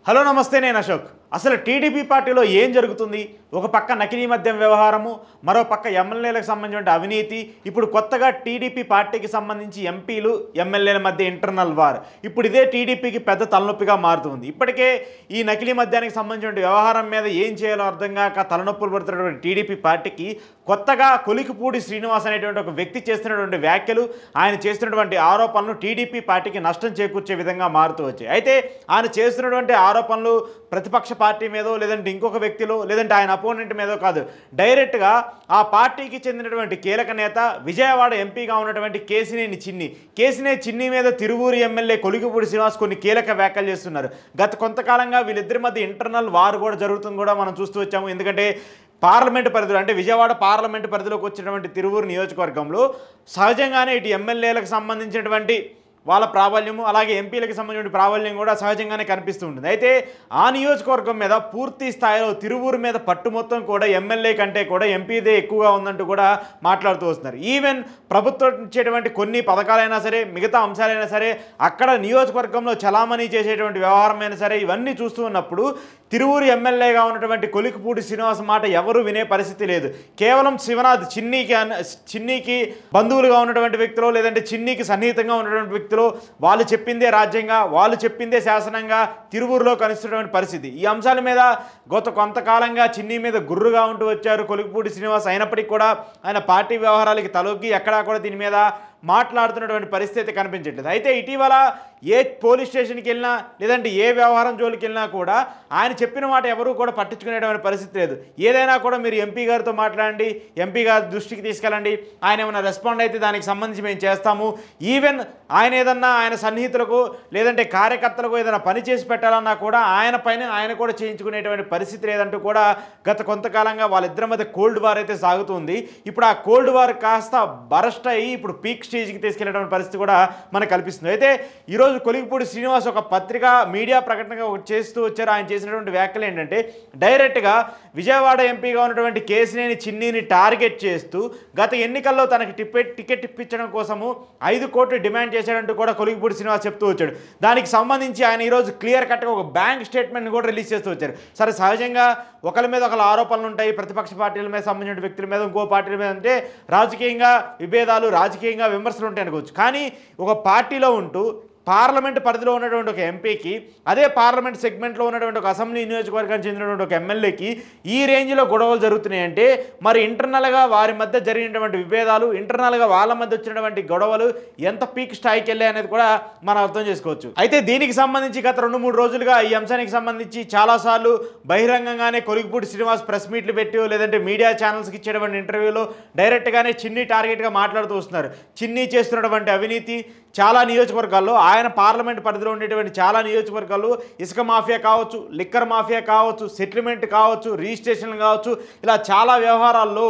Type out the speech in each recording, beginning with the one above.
Hello నమస్తే నేను అశోక్ అసలు టీడీపీ పార్టీలో ఏం జరుగుతుంది ఒక పక్క నకిలీ మద్యం వ్యవహారము మరో పక్క ఎమ్మెల్యేలకు సంబంధించిన అవినీతి ఇప్పుడు కొత్తగా టీడీపీ పార్టీకి సంబంధించి ఎంపీలు ఎమ్మెల్యేల మధ్య ఇంటర్నల్ వార్ ఇప్పుడు ఇదే టీడీపీకి పెద్ద తలనొప్పిగా మారుతుంది ఇప్పటికే ఈ నకిలీ మద్యానికి సంబంధించిన వ్యవహారం మీద ఏం చేయాలో అర్థం కాక తలనొప్పులు పడుతున్నటువంటి టీడీపీ పార్టీకి కొత్తగా కొలికిపూడి శ్రీనివాస్ అనేటువంటి ఒక వ్యక్తి చేస్తున్నటువంటి వ్యాఖ్యలు ఆయన చేస్తున్నటువంటి ఆరోపణలు టీడీపీ పార్టీకి నష్టం చేకూర్చే విధంగా మారుతూ వచ్చాయి అయితే ఆయన చేస్తున్నటువంటి ఆరోపణలు ప్రతిపక్ష పార్టీ మీదో లేదంటే ఇంకొక వ్యక్తిలో లేదంటే ఆయన అపోనెంట్ మీదో కాదు డైరెక్ట్గా ఆ పార్టీకి చెందినటువంటి కీలక నేత విజయవాడ ఎంపీగా ఉన్నటువంటి కేసినేని చిన్ని మీద తిరువూరు ఎమ్మెల్యే కొలికిపూడి శ్రీనివాస్ కొన్ని కీలక వ్యాఖ్యలు చేస్తున్నారు గత కొంతకాలంగా వీళ్ళిద్దరి మధ్య ఇంటర్నల్ వార్ కూడా జరుగుతుంది కూడా మనం చూస్తూ వచ్చాము ఎందుకంటే పార్లమెంటు పరిధిలో అంటే విజయవాడ పార్లమెంటు పరిధిలోకి వచ్చినటువంటి తిరువూరు నియోజకవర్గంలో సహజంగానే ఇటు ఎమ్మెల్యేలకు సంబంధించినటువంటి వాళ్ళ ప్రాబల్యము అలాగే ఎంపీలకు సంబంధించిన ప్రాబల్యం కూడా సహజంగానే కనిపిస్తూ ఉంటుంది అయితే ఆ నియోజకవర్గం మీద పూర్తి స్థాయిలో తిరువూరు మీద పట్టు మొత్తం కూడా ఎమ్మెల్యే కంటే కూడా ఎంపీదే ఎక్కువగా ఉందంటూ కూడా మాట్లాడుతూ వస్తున్నారు ఈవెన్ ప్రభుత్వం ఇచ్చేటువంటి కొన్ని పథకాలైనా సరే మిగతా అంశాలైనా సరే అక్కడ నియోజకవర్గంలో చలామణి చేసేటువంటి వ్యవహారమైనా సరే ఇవన్నీ చూస్తూ ఉన్నప్పుడు తిరువూరు ఎమ్మెల్యేగా ఉన్నటువంటి కొలికిపూడి శ్రీనివాస్ మాట ఎవరు వినే పరిస్థితి లేదు కేవలం శివనాథ్ చిన్నీకి బంధువులుగా ఉన్నటువంటి వ్యక్తులు లేదంటే చిన్నీకి సన్నిహితంగా ఉన్నటువంటి వ్యక్తులు వాళ్ళు చెప్పిందే రాజ్యంగా వాళ్ళు చెప్పిందే శాసనంగా తిరువూరులో కనిస్తున్నటువంటి పరిస్థితి ఈ అంశాల మీద గత కొంతకాలంగా చిన్ని మీద గుర్రుగా ఉంటూ వచ్చారు కొలికిపూడి శ్రీనివాస్ అయినప్పటికీ కూడా ఆయన పార్టీ వ్యవహారాలకి తలొగ్గి ఎక్కడా కూడా దీని మీద మాట్లాడుతున్నటువంటి పరిస్థితి కనిపించట్లేదు అయితే ఇటీవల ఏ పోలీస్ స్టేషన్కి వెళ్ళినా లేదంటే ఏ వ్యవహారం జోలికి వెళ్ళినా కూడా ఆయన చెప్పిన మాట ఎవరూ కూడా పట్టించుకునేటువంటి పరిస్థితి లేదు ఏదైనా కూడా మీరు ఎంపీ గారితో మాట్లాడండి ఎంపీ గారి దృష్టికి తీసుకెళ్ళండి ఆయన ఏమైనా రెస్పాండ్ అయితే దానికి సంబంధించి మేము చేస్తాము ఈవెన్ ఆయన ఏదన్నా ఆయన సన్నిహితులకు లేదంటే కార్యకర్తలకు ఏదైనా పని చేసి పెట్టాలన్నా కూడా ఆయన పైన ఆయన కూడా చేయించుకునేటువంటి పరిస్థితి లేదంటూ కూడా గత కొంతకాలంగా వాళ్ళిద్దరి మధ్య కోల్డ్ వార్ అయితే సాగుతుంది ఇప్పుడు ఆ కోల్డ్ వార్ కాస్త బరస్ట్ అయ్యి ఇప్పుడు పీక్ స్టేజ్కి తీసుకెళ్లేటువంటి పరిస్థితి కూడా మనకు కల్పిస్తుంది అయితే ఈరోజు కొలికిపూడి శ్రీనివాస్ ఒక పత్రిక మీడియా ప్రకటనగా చేస్తూ వచ్చారు ఆయన చేసినటువంటి వ్యాఖ్యలు ఏంటంటే డైరెక్ట్గా విజయవాడ ఎంపీగా ఉన్నటువంటి కేసినేని చిన్నీని టార్గెట్ చేస్తూ గత ఎన్నికల్లో తనకి టికెట్ ఇప్పించడం కోసము 5 కోట్లు డిమాండ్ చేశాడంటూ కూడా కొలికిపూడి శ్రీనివాస్ చెప్తూ వచ్చాడు దానికి సంబంధించి ఆయన ఈరోజు క్లియర్ కట్గా ఒక బ్యాంక్ స్టేట్మెంట్ కూడా రిలీజ్ చేస్తూ వచ్చారు సరే సహజంగా ఒకరి మీద ఒకరు ఆరోపణలు ఉంటాయి ప్రతిపక్ష పార్టీల మీద సంబంధించిన వ్యక్తుల మీద ఇంకో పార్టీల మీద అంటే రాజకీయంగా విభేదాలు రాజకీయంగా విమర్శలు ఉంటాయి అనుకోవచ్చు కానీ ఒక పార్టీలో ఉంటూ పార్లమెంట్ పరిధిలో ఉన్నటువంటి ఒక ఎంపీకి అదే పార్లమెంట్ సెగ్మెంట్లో ఉన్నటువంటి ఒక అసెంబ్లీ నియోజకవర్గానికి చెందినటువంటి ఒక ఎమ్మెల్యేకి ఈ రేంజ్లో గొడవలు జరుగుతున్నాయంటే మరి ఇంటర్నల్గా వారి మధ్య జరిగినటువంటి విభేదాలు ఇంటర్నల్గా వాళ్ళ మధ్య వచ్చినటువంటి గొడవలు ఎంత పీక్ స్థాయికి వెళ్ళాయి అనేది కూడా మనం అర్థం చేసుకోవచ్చు అయితే దీనికి సంబంధించి గత 2-3 రోజులుగా ఈ అంశానికి సంబంధించి చాలాసార్లు బహిరంగంగానే కొలికిపూడి శ్రీనివాస్ ప్రెస్ మీట్లు పెట్టి లేదంటే మీడియా ఛానల్స్కి ఇచ్చేటువంటి ఇంటర్వ్యూలో డైరెక్ట్గానే చిన్ని టార్గెట్గా మాట్లాడుతూ వస్తున్నారు చిన్ని చేస్తున్నటువంటి అవినీతి చాలా నియోజకవర్గాల్లో ఆయన పార్లమెంట్ పరిధిలో ఉండేటువంటి చాలా నియోజకవర్గాల్లో ఇసుక మాఫియా కావచ్చు లిక్కర్ మాఫియా కావచ్చు సెటిల్మెంట్ కావచ్చు రిజిస్ట్రేషన్లు కావచ్చు ఇలా చాలా వ్యవహారాల్లో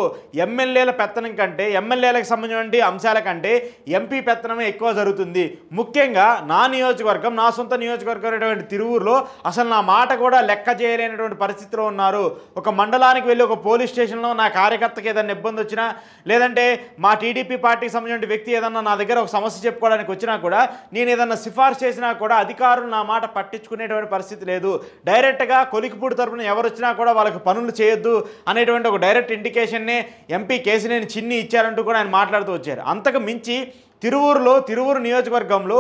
ఎమ్మెల్యేల పెత్తనం కంటే ఎమ్మెల్యేలకు సంబంధించిన అంశాల కంటే ఎంపీ పెత్తనమే ఎక్కువ జరుగుతుంది ముఖ్యంగా నా నియోజకవర్గం నా సొంత నియోజకవర్గం అనేటువంటి తిరువూరులో అసలు నా మాట కూడా లెక్క చేయలేనటువంటి పరిస్థితిలో ఉన్నారు ఒక మండలానికి వెళ్ళి ఒక పోలీస్ స్టేషన్లో నా కార్యకర్తకి ఏదైనా ఇబ్బంది వచ్చినా లేదంటే మా టీడీపీ పార్టీకి సంబంధించిన వ్యక్తి ఏదన్నా నా దగ్గర ఒక సమస్య చెప్పుకోవడానికి వచ్చినా కూడా నేను ఏదన్నా సిఫార్సు చేసినా కూడా అధికారులు నా మాట పట్టించుకునేటువంటి పరిస్థితి లేదు డైరెక్ట్గా కొలికిపూడి తరపున ఎవరు వచ్చినా కూడా వాళ్ళకి పనులు చేయొద్దు అనేటువంటి ఒక డైరెక్ట్ ఇండికేషన్నే ఎంపీ కేసినేని చిన్ని ఇచ్చారంటూ కూడా ఆయన మాట్లాడుతూ వచ్చారు అంతకు మించి తిరువూరు నియోజకవర్గంలో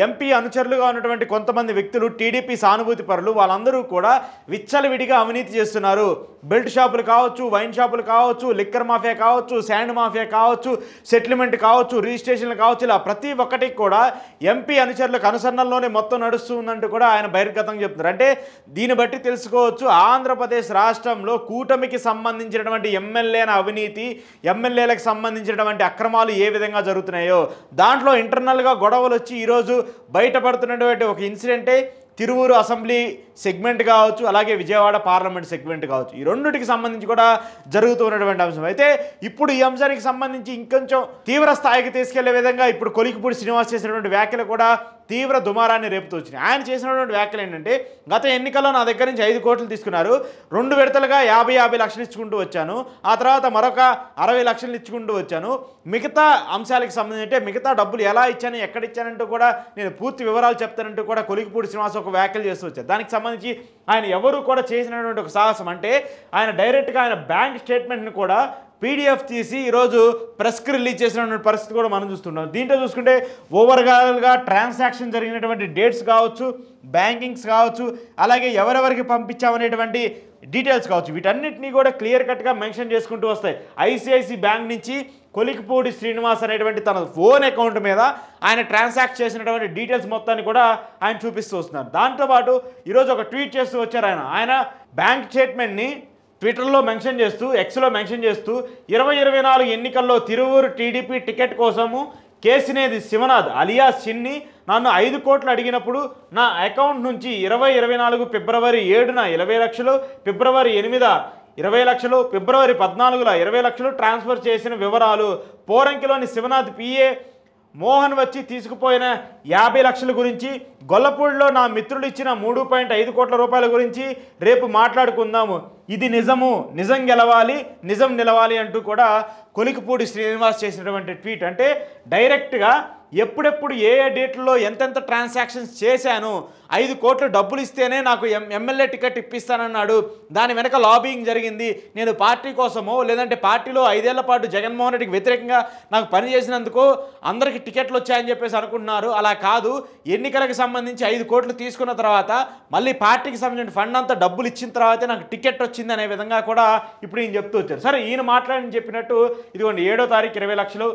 ఎంపీ అనుచరులుగా ఉన్నటువంటి కొంతమంది వ్యక్తులు టీడీపీ సానుభూతి పరులు వాళ్ళందరూ కూడా విచ్చలవిడిగా అవినీతి చేస్తున్నారు బెల్ట్ షాపులు కావచ్చు వైన్ షాపులు కావచ్చు లిక్కర్ మాఫియా కావచ్చు శాండ్ మాఫియా కావచ్చు సెటిల్మెంట్ కావచ్చు రిజిస్ట్రేషన్లు కావచ్చు ఇలా ప్రతి ఒక్కటికి కూడా ఎంపీ అనుచరులకు అనుసరణలోనే మొత్తం నడుస్తుందంటూ కూడా ఆయన బహిర్గతంగా చెప్తున్నారు అంటే దీన్ని బట్టి తెలుసుకోవచ్చు ఆంధ్రప్రదేశ్ రాష్ట్రంలో కూటమికి సంబంధించినటువంటి ఎమ్మెల్యేల అవినీతి ఎమ్మెల్యేలకు సంబంధించినటువంటి అక్రమాలు ఏ విధంగా జరుగుతున్నాయో దాంట్లో ఇంటర్నల్గా గొడవలు వచ్చి ఈరోజు బయటపడుతున్నటువంటి ఒక ఇన్సిడెంటే తిరువూరు అసెంబ్లీ సెగ్మెంట్ కావచ్చు అలాగే విజయవాడ పార్లమెంట్ సెగ్మెంట్ కావచ్చు ఈ రెండింటికి సంబంధించి కూడా జరుగుతూ ఉన్నటువంటి అంశం అయితే ఇప్పుడు ఈ అంశానికి సంబంధించి ఇంకొంచెం తీవ్ర స్థాయికి తీసుకెళ్లే విధంగా ఇప్పుడు కొలికిపూడి శ్రీనివాస్ చేసినటువంటి వ్యాఖ్యలు కూడా తీవ్ర దుమారాన్ని రేపుతూ వచ్చినాయి. ఆయన చేసినటువంటి వ్యాఖ్యలు ఏంటంటే, గత ఎన్నికల్లో నా దగ్గర నుంచి 5 కోట్లు తీసుకున్నారు, 2 విడతలుగా 50 లక్షలు ఇచ్చుకుంటూ వచ్చాను, ఆ తర్వాత మరొక 60 లక్షలు ఇచ్చుకుంటూ వచ్చాను, మిగతా అంశాలకు సంబంధించి అంటే మిగతా డబ్బులు ఎలా ఇచ్చాను ఎక్కడ ఇచ్చానంటూ కూడా నేను పూర్తి వివరాలు చెప్తానంటూ కూడా కొలికిపూడి శ్రీనివాస్ ఒక వ్యాఖ్యలు చేస్తూ వచ్చారు. దానికి సంబంధించి ఆయన ఎవరు కూడా చేసినటువంటి ఒక సాహసం అంటే ఆయన డైరెక్ట్గా ఆయన బ్యాంక్ స్టేట్మెంట్ని కూడా పీడిఎఫ్ తీసి ఈరోజు ప్రెస్కి రిలీజ్ చేసినటువంటి పరిస్థితి కూడా మనం చూస్తున్నాం. దీంట్లో చూసుకుంటే ఓవర్గాల్గా ట్రాన్సాక్షన్ జరిగినటువంటి డేట్స్ కావచ్చు, బ్యాంకింగ్స్ కావచ్చు, అలాగే ఎవరెవరికి పంపించామనేటువంటి డీటెయిల్స్ కావచ్చు, వీటన్నిటినీ కూడా క్లియర్ కట్గా మెన్షన్ చేసుకుంటూ వస్తాయి. ఐసిఐసి బ్యాంక్ నుంచి కొలికిపూడి శ్రీనివాస్ అనేటువంటి తన ఓన్ అకౌంట్ మీద ఆయన ట్రాన్సాక్ట్ చేసినటువంటి డీటెయిల్స్ మొత్తాన్ని కూడా ఆయన చూపిస్తూ వస్తున్నారు. దాంతోపాటు ఈరోజు ఒక ట్వీట్ చేస్తూ వచ్చారు ఆయన బ్యాంక్ స్టేట్మెంట్ని ట్విట్టర్లో మెన్షన్ చేస్తూ, ఎక్స్లో మెన్షన్ చేస్తూ 2024 ఎన్నికల్లో తిరువూరు టీడీపీ టికెట్ కోసము కేసినేది శివనాథ్ అలియాస్ చిన్ని నన్ను 5 కోట్లు అడిగినప్పుడు నా అకౌంట్ నుంచి 2024 ఫిబ్రవరి 7న 20 లక్షలు, ఫిబ్రవరి 8 20 లక్షలు, ఫిబ్రవరి 14 20 లక్షలు ట్రాన్స్ఫర్ చేసిన వివరాలు, పోరంకిలోని శివనాథ్ పిఏ మోహన్ వచ్చి తీసుకుపోయిన 50 లక్షల గురించి, గొల్లపూడిలో నా మిత్రులు ఇచ్చిన 3.5 కోట్ల రూపాయల గురించి రేపు మాట్లాడుకుందాము, ఇది నిజము, నిజం గెలవాలి, నిజం నిలవాలి అంటూ కూడా కొలికిపూడి శ్రీనివాస్ చేసినటువంటి ట్వీట్. అంటే డైరెక్ట్గా ఎప్పుడెప్పుడు ఏ డేట్లలో ఎంతెంత ట్రాన్సాక్షన్స్ చేశాను, 5 కోట్లు డబ్బులు ఇస్తేనే నాకు ఎమ్మెల్యే టికెట్ ఇప్పిస్తానన్నాడు, దాని వెనక లాబింగ్ జరిగింది, నేను పార్టీ కోసమో లేదంటే పార్టీలో 5 ఏళ్ల పాటు జగన్మోహన్ రెడ్డికి వ్యతిరేకంగా నాకు పనిచేసినందుకు అందరికీ టికెట్లు వచ్చాయని చెప్పేసి అనుకుంటున్నారు, అలా కాదు, ఎన్నికలకు సంబంధించి 5 కోట్లు తీసుకున్న తర్వాత మళ్ళీ పార్టీకి సంబంధించిన ఫండ్ అంతా డబ్బులు ఇచ్చిన తర్వాతే నాకు టికెట్ వచ్చింది అనే విధంగా కూడా ఇప్పుడు ఈయన చెప్తూ వచ్చారు. సరే, ఈయన మాట్లాడి చెప్పినట్టు ఇదిగోండి 7వ తారీఖు 20 లక్షలు,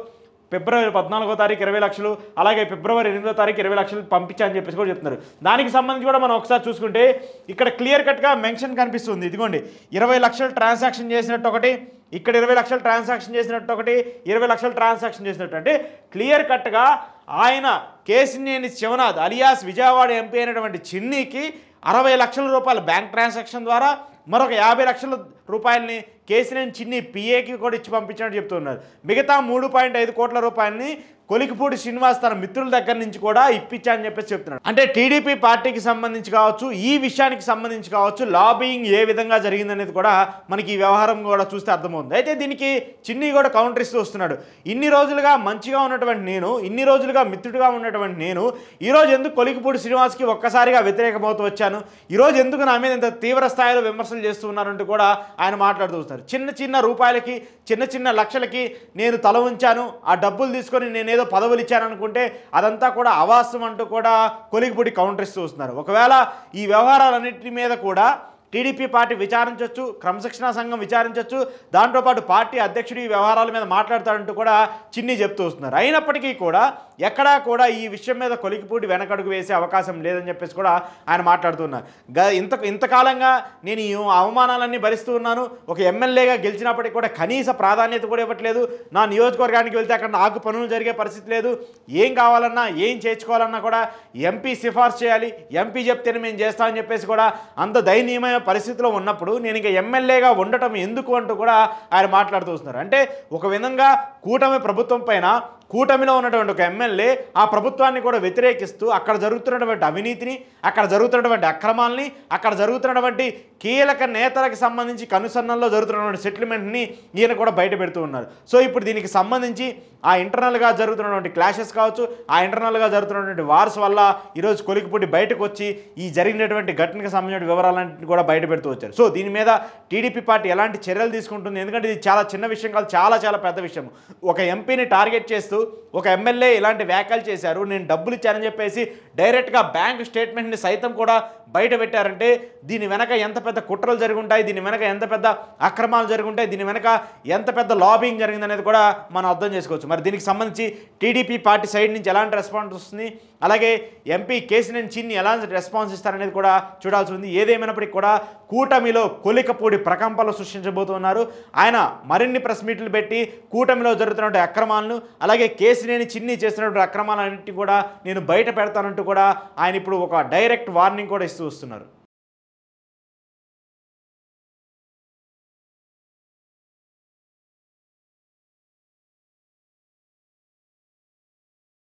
ఫిబ్రవరి 14వ తారీఖు 20 లక్షలు, అలాగే ఫిబ్రవరి 8వ తారీఖు 20 లక్షలు పంపించాలని చెప్పేసి కూడా చెప్తున్నారు. దానికి సంబంధించి కూడా మనం ఒకసారి చూసుకుంటే ఇక్కడ క్లియర్ కట్గా మెన్షన్ కనిపిస్తుంది. ఇదిగోండి 20 లక్షలు ట్రాన్సాక్షన్ చేసినట్టు ఒకటి, ఇక్కడ 20 లక్షలు ట్రాన్సాక్షన్ చేసినట్టు ఒకటి, 20 లక్షలు ట్రాన్సాక్షన్ చేసినట్టు, అంటే క్లియర్ కట్గా ఆయన కేసినేని శివనాథ్ అలియాస్ విజయవాడ ఎంపీ అయినటువంటి చిన్నీకి 60 లక్షల రూపాయల బ్యాంక్ ట్రాన్సాక్షన్ ద్వారా మరొక 50 లక్షల రూపాయలని కేసినేని చిన్ని పిఏకి కూడా ఇచ్చి పంపించినట్టు చెప్తున్నారు. మిగతా 3.5 కోట్ల రూపాయలని కొలికిపూడి శ్రీనివాస్ తన మిత్రుల దగ్గర నుంచి కూడా ఇప్పించాలని చెప్పేసి చెప్తున్నాడు. అంటే టీడీపీ పార్టీకి సంబంధించి కావచ్చు, ఈ విషయానికి సంబంధించి కావచ్చు, లాబింగ్ ఏ విధంగా జరిగిందనేది కూడా మనకి ఈ వ్యవహారం కూడా చూస్తే అర్థమవుతుంది. అయితే దీనికి చిన్ని కూడా కౌంటర్ ఇస్తూ వస్తున్నాడు. ఇన్ని రోజులుగా మంచిగా ఉన్నటువంటి నేను, ఇన్ని రోజులుగా మిత్రుడిగా ఉన్నటువంటి నేను, ఈరోజు ఎందుకు కొలికిపూడి శ్రీనివాస్కి ఒక్కసారిగా వ్యతిరేకమవుతూ వచ్చాను, ఈరోజు ఎందుకు నా మీద ఇంత తీవ్ర స్థాయిలో విమర్శలు చేస్తూ ఉన్నారంటూ కూడా ఆయన మాట్లాడుతూ వస్తున్నారు. చిన్న చిన్న రూపాయలకి, చిన్న చిన్న లక్షలకి నేను తల ఉంచాను, ఆ డబ్బులు తీసుకొని నేనేదో పదవులు ఇచ్చాననుకుంటే అదంతా కూడా అవాస్తవం అంటూ కూడా కొలికిపూడి కౌంటర్ ఇస్తూ వస్తున్నారు. ఒకవేళ ఈ వ్యవహారాలన్నింటి మీద కూడా టీడీపీ పార్టీ విచారించవచ్చు, క్రమశిక్షణా సంఘం విచారించవచ్చు, దాంతోపాటు పార్టీ అధ్యక్షుడు ఈ వ్యవహారాల మీద మాట్లాడతాడంటూ కూడా చిన్ని చెప్తూ వస్తున్నారు. అయినప్పటికీ కూడా ఎక్కడా కూడా ఈ విషయం మీద కొలికిపూడి వెనకడుగు వేసే అవకాశం లేదని చెప్పేసి కూడా ఆయన మాట్లాడుతున్నారు. ఇంతకాలంగా నేను ఈ అవమానాలన్నీ భరిస్తూ ఉన్నాను, ఒక ఎమ్మెల్యేగా గెలిచినప్పటికీ కూడా కనీస ప్రాధాన్యత కూడా ఇవ్వట్లేదు, నా నియోజకవర్గానికి వెళ్తే అక్కడ నాకు పనులు జరిగే పరిస్థితి లేదు, ఏం కావాలన్నా ఏం చేర్చుకోవాలన్నా కూడా ఎంపీ సిఫార్సు చేయాలి, ఎంపీ చెప్తేనే మేము చేస్తామని చెప్పేసి కూడా అంత దయనీయమైన పరిస్థితిలో ఉన్నప్పుడు నేను ఇంకా ఎమ్మెల్యేగా ఉండటం ఎందుకు అంటూ కూడా ఆయన మాట్లాడుతూ వస్తున్నారు. అంటే ఒక విధంగా కూటమి ప్రభుత్వం పైన, కూటమిలో ఉన్నటువంటి ఒక ఎమ్మెల్యే ఆ ప్రభుత్వాన్ని కూడా వ్యతిరేకిస్తూ అక్కడ జరుగుతున్నటువంటి అవినీతిని, అక్కడ జరుగుతున్నటువంటి అక్రమాలని, అక్కడ జరుగుతున్నటువంటి కీలక నేతలకు సంబంధించి కనుసన్నల్లో జరుగుతున్నటువంటి సెటిల్మెంట్ని ఈయన కూడా బయట పెడుతూ ఉన్నారు. సో ఇప్పుడు దీనికి సంబంధించి ఆ ఇంటర్నల్గా జరుగుతున్నటువంటి క్లాషెస్ కావచ్చు, ఆ ఇంటర్నల్గా జరుగుతున్నటువంటి వార్స్ వల్ల ఈరోజు కొలికిపూడి బయటకు వచ్చి ఈ జరిగినటువంటి ఘటనకు సంబంధించిన వివరాలన్నింటినీ కూడా బయట పెడుతూ వచ్చారు. సో దీని మీద టీడీపీ పార్టీ ఎలాంటి చర్యలు తీసుకుంటుంది, ఎందుకంటే ఇది చాలా చిన్న విషయం కాదు, చాలా చాలా పెద్ద విషయం. ఒక ఎంపీని టార్గెట్ చేస్తూ ఒక ఎమ్మెల్యే ఇలాంటి వ్యాఖ్యలు చేశారు, నేను డబ్బులు ఇచ్చానని చెప్పేసి డైరెక్ట్గా బ్యాంక్ స్టేట్మెంట్ని సైతం కూడా బయట పెట్టారంటే దీని వెనక ఎంత పెద్ద కుట్రలు జరిగి ఉంటాయి, దీని వెనక ఎంత పెద్ద అక్రమాలు జరిగి ఉంటాయి, దీని వెనక ఎంత పెద్ద లాబింగ్ జరిగిందనేది కూడా మనం అర్థం చేసుకోవచ్చు. మరి దీనికి సంబంధించి టీడీపీ పార్టీ సైడ్ నుంచి ఎలాంటి రెస్పాన్స్ వస్తుంది, అలాగే ఎంపీ కేసినేని చిన్ని ఎలాంటి రెస్పాన్స్ ఇస్తారనేది కూడా చూడాల్సి ఉంది. ఏదేమైనప్పటికీ కూడా కూటమిలో కొలికిపూడి ప్రకంపనలు సృష్టించబోతున్నారు. ఆయన మరిన్ని ప్రెస్ మీట్లు పెట్టి కూటమిలో జరుగుతున్నటువంటి అక్రమాలను, అలాగే కేసినేని చిన్ని చేస్తున్నటువంటి అక్రమాలన్నింటినీ కూడా నేను బయట పెడతానంటూ కూడా ఆయన ఇప్పుడు ఒక డైరెక్ట్ వార్నింగ్ కూడా ఇస్తూ వస్తున్నారు.